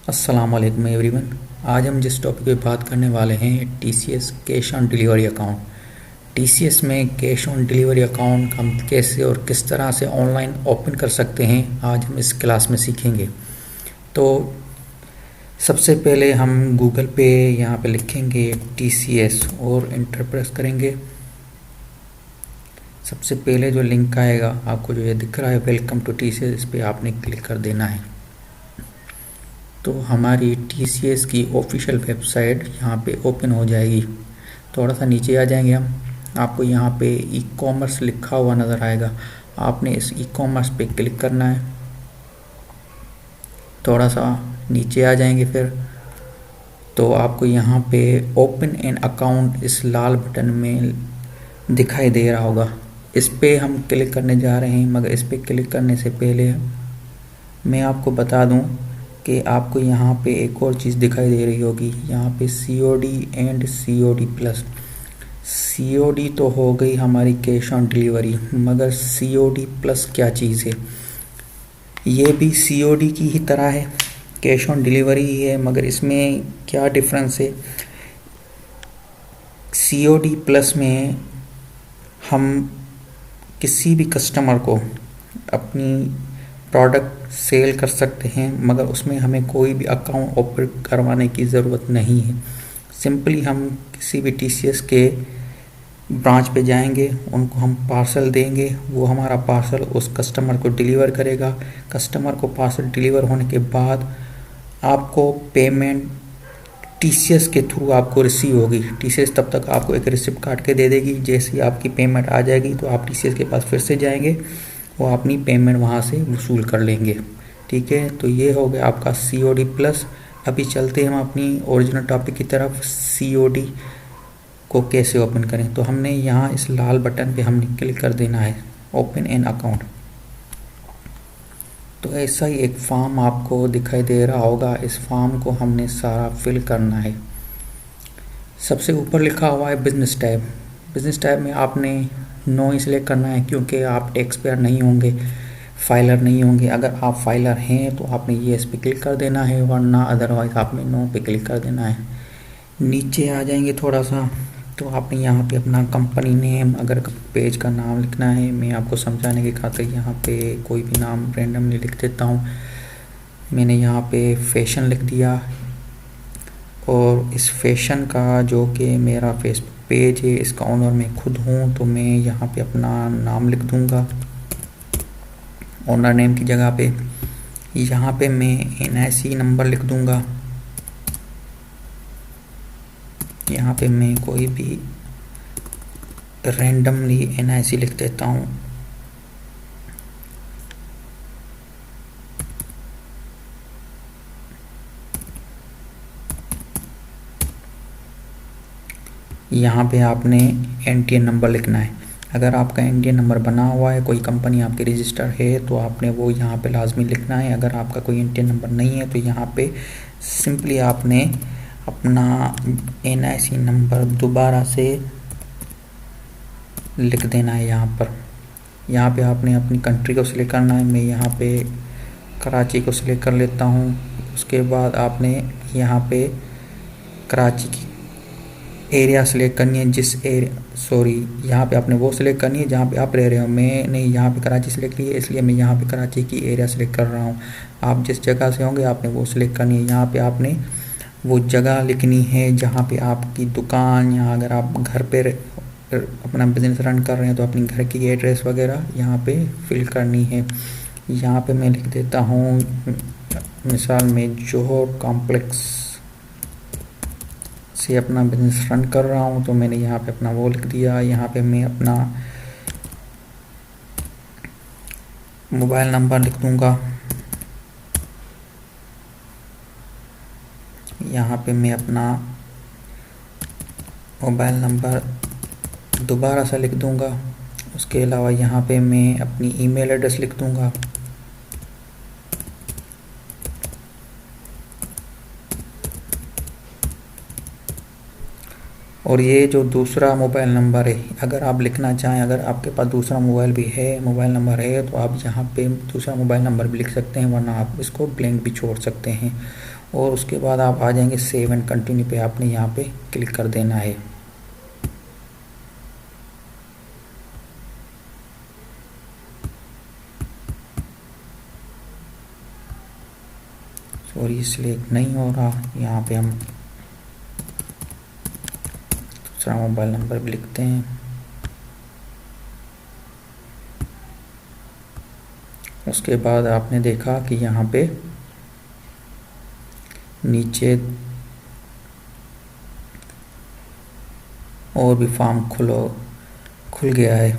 अस्सलाम वालेकुम एवरीवन। आज हम जिस टॉपिक पे बात करने वाले हैं TCS cash on delivery account. TCS में कैश ऑन डिलीवरी अकाउंट हम कैसे और किस तरह से ऑनलाइन ओपन कर सकते हैं, आज हम इस क्लास में सीखेंगे। तो सबसे पहले हम गूगल पे यहाँ पे लिखेंगे टीसीएस और इंटर प्रेस करेंगे। सबसे पहले जो लिंक आएगा आपको, जो ये दिख रहा है वेलकम टू टीसीएस, इस पर आपने क्लिक कर देना है। तो हमारी टीसीएस की ऑफिशियल वेबसाइट यहाँ पे ओपन हो जाएगी। थोड़ा सा नीचे आ जाएंगे हम, आपको यहाँ पे ई कॉमर्स लिखा हुआ नज़र आएगा। आपने इस ई कॉमर्स पे क्लिक करना है। थोड़ा सा नीचे आ जाएंगे फिर तो आपको यहाँ पे ओपन एन अकाउंट इस लाल बटन में दिखाई दे रहा होगा। इस पे हम क्लिक करने जा रहे हैं, मगर इस पे क्लिक करने से पहले मैं आपको बता दूं कि आपको यहाँ पे एक और चीज़ दिखाई दे रही होगी। यहाँ पे COD and COD plus. COD तो हो गई हमारी कैश ऑन डिलीवरी, मगर COD प्लस क्या चीज़ है? ये भी COD की ही तरह है, कैश ऑन डिलीवरी ही है, मगर इसमें क्या डिफरेंस है? COD प्लस में हम किसी भी कस्टमर को अपनी प्रोडक्ट सेल कर सकते हैं, मगर उसमें हमें कोई भी अकाउंट ओपन करवाने की ज़रूरत नहीं है। सिंपली हम किसी भी टीसीएस के ब्रांच पे जाएंगे, उनको हम पार्सल देंगे, वो हमारा पार्सल उस कस्टमर को डिलीवर करेगा। कस्टमर को पार्सल डिलीवर होने के बाद आपको पेमेंट टीसीएस के थ्रू आपको रिसीव होगी। टीसीएस तब तक आपको एक रिसिप्ट काट के दे देगी। जैसे ही आपकी पेमेंट आ जाएगी तो आप टीसीएस के पास फिर से जाएंगे, वो अपनी पेमेंट वहाँ से वसूल कर लेंगे। ठीक है, तो ये हो गया आपका COD प्लस। अभी चलते हैं हम अपनी ओरिजिनल टॉपिक की तरफ। COD को कैसे ओपन करें? तो हमने यहाँ इस लाल बटन पे हमने क्लिक कर देना है, ओपन एन अकाउंट। तो ऐसा ही एक फॉर्म आपको दिखाई दे रहा होगा। इस फॉर्म को हमने सारा फिल करना है। सबसे ऊपर लिखा हुआ है बिजनेस टैब। बिजनेस टैब में आपने नो ही सिलेक्ट करना है, क्योंकि आप टैक्स पेयर नहीं होंगे, फाइलर नहीं होंगे। अगर आप फाइलर हैं तो आपने ये इस पर क्लिक कर देना है, वरना अदरवाइज आपने नो पे क्लिक कर देना है। नीचे आ जाएंगे थोड़ा सा तो आपने यहाँ पे अपना कंपनी नेम, अगर पेज का नाम लिखना है, मैं आपको समझाने की खातिर यहाँ पे कोई भी नाम रेंडमली लिख देता हूँ। मैंने यहाँ पे फैशन लिख दिया, और इस फैशन का जो कि मेरा फेसबुक पेज है, इसका ओनर मैं खुद हूँ, तो मैं यहाँ पे अपना नाम लिख दूँगा ओनर नेम की जगह पे। यहाँ पे मैं NIC नंबर लिख दूँगा। यहाँ पे मैं कोई भी रैंडमली NIC लिख देता हूँ। यहाँ पे आपने NTN नंबर लिखना है। अगर आपका NTN नंबर बना हुआ है, कोई कंपनी आपकी रजिस्टर है, तो आपने वो यहाँ पे लाजमी लिखना है। अगर आपका कोई NTN नंबर नहीं है तो यहाँ पे सिंपली आपने अपना NIC नंबर दोबारा से लिख देना है यहाँ पर। यहाँ पे आपने अपनी कंट्री को सिलेक्ट करना है। मैं यहाँ पे कराची को सिलेक्ट कर लेता हूँ। उसके बाद आपने यहाँ पे कराची की एरिया सिलेक्ट करनी है, यहाँ पे आपने वो सिलेक्ट करनी है जहाँ पे आप रह रहे हो। मैंने यहाँ पे कराची सिलेक्ट की है, इसलिए मैं यहाँ पे कराची की एरिया सिलेक्ट कर रहा हूँ। आप जिस जगह से होंगे आपने वो सिलेक्ट करनी है। यहाँ पे आपने वो जगह लिखनी है जहाँ पे आपकी दुकान, या अगर आप घर पे अपना बिजनेस रन कर रहे हैं तो अपनी घर की एड्रेस वगैरह यहाँ पे फिल करनी है। यहाँ पे मैं लिख देता हूँ, मिसाल में जोहर कॉम्प्लेक्स से अपना बिजनेस रन कर रहा हूँ, तो मैंने यहाँ पे अपना वो लिख दिया। यहाँ पे मैं अपना मोबाइल नंबर लिख दूँगा। यहाँ पे मैं अपना मोबाइल नंबर दोबारा से लिख दूँगा। उसके अलावा यहाँ पे मैं अपनी ईमेल एड्रेस लिख दूँगा। और ये जो दूसरा मोबाइल नंबर है, अगर आप लिखना चाहें, अगर आपके पास दूसरा मोबाइल नंबर है तो आप यहाँ पे दूसरा मोबाइल नंबर भी लिख सकते हैं, वरना आप इसको ब्लैंक भी छोड़ सकते हैं। और उसके बाद आप आ जाएंगे सेव एंड कंटिन्यू पे, आपने यहाँ पे क्लिक कर देना है। सॉरी सिलेक्ट नहीं हो रहा, यहाँ पे हम दूसरा मोबाइल नंबर भी लिखते हैं। उसके बाद आपने देखा कि यहाँ पे नीचे और भी फॉर्म खुल गया है।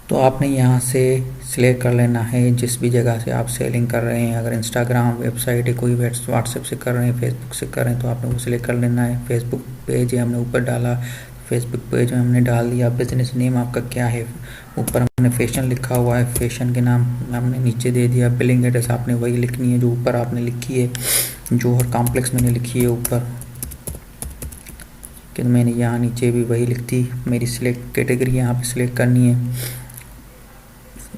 तो आपने यहाँ से सिलेक्ट कर लेना है जिस भी जगह से आप सेलिंग कर रहे हैं। अगर इंस्टाग्राम वेबसाइट है, कोई व्हाट्सएप से कर रहे हैं, फेसबुक से कर रहे हैं, तो आपने वो सिलेक्ट कर लेना है। फेसबुक पेज है, हमने ऊपर डाला, फेसबुक पेज में हमने डाल दिया। बिजनेस नेम आपका क्या है, ऊपर हमने फैशन लिखा हुआ है, फैशन के नाम हमने नीचे दे दिया। बिलिंग एड्रेस आपने वही लिखनी है जो ऊपर आपने लिखी है, जौहर कॉम्प्लेक्स मैंने लिखी है ऊपर, कि मैंने यहाँ नीचे भी वही लिख दी। मेरी सिलेक्ट कैटेगरी यहाँ पे सिलेक्ट करनी है।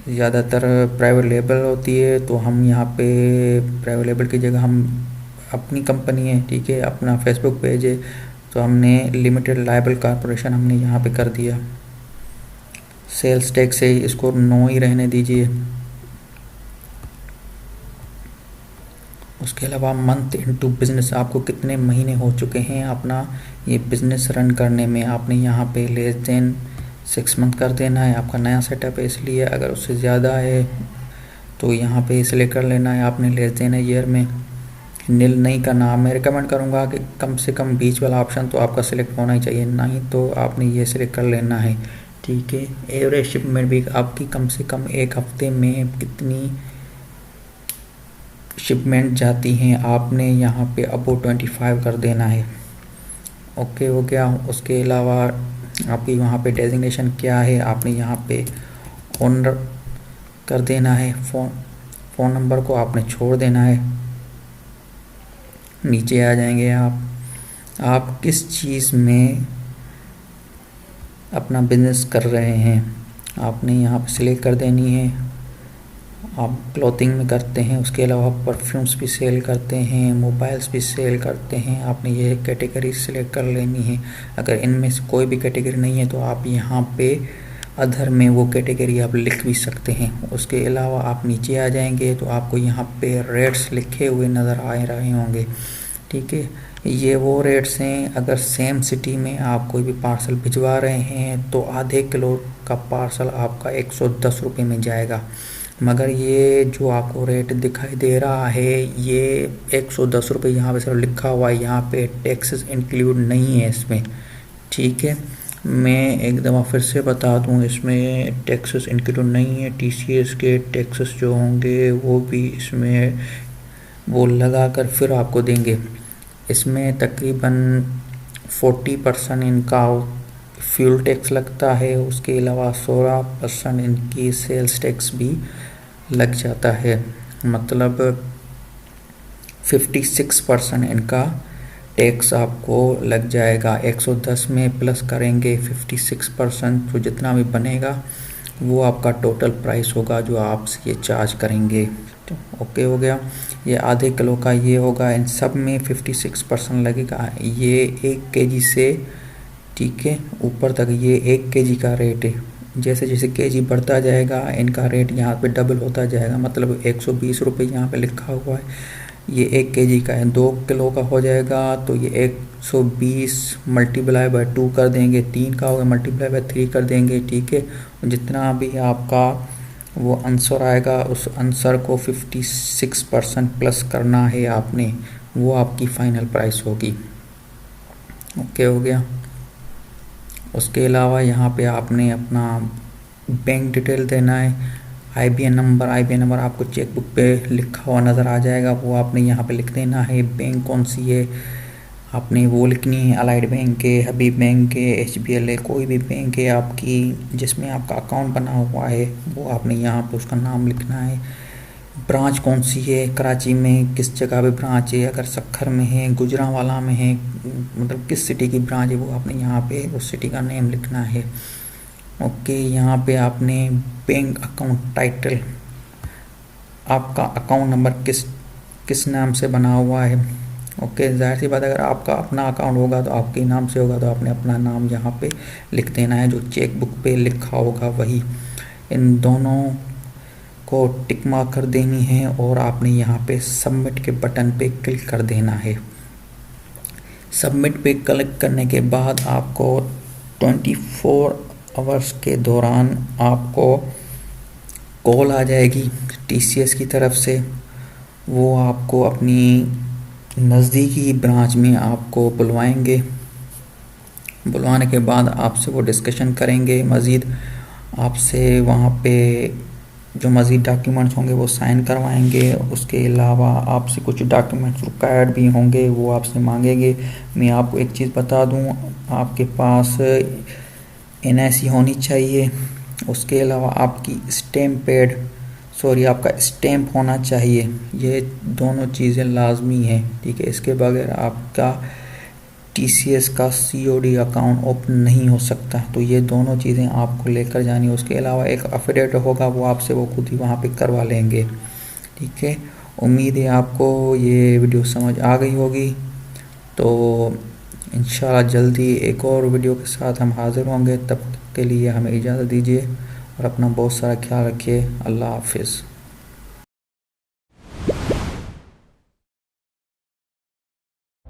ज़्यादातर प्राइवेट लेबल होती है, तो हम यहाँ पे प्राइवेट लेबल की जगह हम अपनी कंपनी है, ठीक है, अपना फेसबुक पेज है, तो हमने लिमिटेड लायबल कॉरपोरेशन हमने यहाँ पे कर दिया। सेल्स टैक्स है, इसको नो ही रहने दीजिए। उसके अलावा मंथ इनटू बिजनेस, आपको कितने महीने हो चुके हैं अपना ये बिजनेस रन करने में, आपने यहाँ पे लेस देन 6 मंथ कर देना है। आपका नया सेटअप है इसलिए, अगर उससे ज़्यादा है तो यहाँ पे सिलेक्ट कर लेना है आपने लेस देन ईयर में। नील नहीं करना, मैं रिकमेंड करूँगा कि कम से कम बीच वाला ऑप्शन तो आपका सिलेक्ट होना ही चाहिए, नहीं तो आपने ये सिलेक्ट कर लेना है, ठीक है। एवरेज शिपमेंट भी आपकी कम से कम एक हफ्ते में कितनी शिपमेंट जाती हैं, आपने यहाँ पे अबो 25 कर देना है। ओके हो गया। उसके अलावा आपकी वहाँ पे डेजिग्नेशन क्या है, आपने यहाँ पे ओनर कर देना है। फ़ोन नंबर को आपने छोड़ देना है। नीचे आ जाएंगे आप किस चीज़ में अपना बिजनेस कर रहे हैं, आपने यहाँ पे सिलेक्ट कर देनी है। आप क्लॉथिंग में करते हैं, उसके अलावा परफ्यूम्स भी सेल करते हैं, मोबाइल्स भी सेल करते हैं, आपने ये कैटेगरी सिलेक्ट कर लेनी है। अगर इनमें से कोई भी कैटेगरी नहीं है तो आप यहाँ पे अदर में वो कैटेगरी आप लिख भी सकते हैं। उसके अलावा आप नीचे आ जाएंगे तो आपको यहाँ पे रेट्स लिखे हुए नज़र आ रहे होंगे, ठीक है। ये वो रेट्स हैं, अगर सेम सिटी में आप कोई भी पार्सल भिजवा रहे हैं तो आधे किलो का पार्सल आपका 110 रुपये में जाएगा। मगर ये जो आपको रेट दिखाई दे रहा है ये 110 रुपये यहाँ पे सिर्फ लिखा हुआ है, यहाँ पे टैक्सेस इंक्लूड नहीं है इसमें, ठीक है। मैं एक दफ़ा फिर से बता दूँ, इसमें टैक्सेस इंक्लूड नहीं है। टीसीएस के टैक्सेस जो होंगे वो भी इसमें वो लगा कर फिर आपको देंगे। इसमें तकरीबन 40% इनका फ्यूल टैक्स लगता है, उसके अलावा 16% इनकी सेल्स टैक्स भी लग जाता है, मतलब 56% इनका टैक्स आपको लग जाएगा। 110 में प्लस करेंगे 56%, तो जितना भी बनेगा वो आपका टोटल प्राइस होगा जो आपसे ये चार्ज करेंगे। तो ओके हो गया। ये आधे किलो का ये होगा, इन सब में 56% लगेगा। ये 1 केजी से, ठीक है, ऊपर तक ये 1 केजी का रेट है। जैसे जैसे केजी बढ़ता जाएगा इनका रेट यहाँ पे डबल होता जाएगा, मतलब 120 रुपये यहाँ पे लिखा हुआ है, ये 1 केजी का है। 2 किलो का हो जाएगा तो ये 120 मल्टीप्लाई बाय 2 कर देंगे, 3 का होगा मल्टीप्लाई बाय 3 कर देंगे, ठीक है। जितना भी आपका वो आंसर आएगा उस आंसर को 56% प्लस करना है आपने, वो आपकी फाइनल प्राइस होगी। ओके हो गया। उसके अलावा यहाँ पे आपने अपना बैंक डिटेल देना है, आईबीएन नंबर आपको चेकबुक पे लिखा हुआ नज़र आ जाएगा, वो आपने यहाँ पे लिख देना है। बैंक कौन सी है आपने वो लिखनी है, अलाइड बैंक है, हबीब बैंक है, एचबीएल है, कोई भी बैंक है आपकी जिसमें आपका अकाउंट बना हुआ है वो आपने यहाँ पे उसका नाम लिखना है। ब्रांच कौन सी है, कराची में किस जगह पे ब्रांच है, अगर सक्खर में है, गुजरांवाला में है, मतलब किस सिटी की ब्रांच है वो आपने यहाँ पे उस सिटी का नेम लिखना है। ओके, यहाँ पे आपने बैंक अकाउंट टाइटल आपका अकाउंट नंबर किस किस नाम से बना हुआ है। ओके, जाहिर सी बात, अगर आपका अपना अकाउंट होगा तो आपके नाम से होगा, तो आपने अपना नाम यहाँ पे लिख देना है, जो चेक बुक पे लिखा होगा वही। इन दोनों को टिक मार्क कर देनी है और आपने यहाँ पे सबमिट के बटन पे क्लिक कर देना है। सबमिट पे क्लिक करने के बाद आपको 24 आवर्स के दौरान आपको कॉल आ जाएगी TCS की तरफ से। वो आपको अपनी नज़दीकी ब्रांच में आपको बुलवाएंगे। बुलवाने के बाद आपसे वो डिस्कशन करेंगे मज़ीद, आपसे वहाँ पे जो मज़ीद डॉक्यूमेंट्स होंगे वो साइन करवाएंगे। उसके अलावा आपसे कुछ डॉक्यूमेंट्स रिक्वायर्ड भी होंगे, वो आपसे मांगेंगे। मैं आपको एक चीज़ बता दूं, आपके पास NIC होनी चाहिए। उसके अलावा आपकी आपका स्टैम्प होना चाहिए। ये दोनों चीज़ें लाजमी हैं, ठीक है। इसके बगैर आपका TCS का COD अकाउंट ओपन नहीं हो सकता। तो ये दोनों चीज़ें आपको लेकर जानी। उसके अलावा एक अफिडेविट होगा, वो आपसे वो खुद ही वहाँ पे करवा लेंगे, ठीक है। उम्मीद है आपको ये वीडियो समझ आ गई होगी। तो इंशाल्लाह जल्दी एक और वीडियो के साथ हम हाज़िर होंगे। तब तक के लिए हमें इजाज़त दीजिए और अपना बहुत सारा ख्याल रखिए। अल्लाह हाफिज़।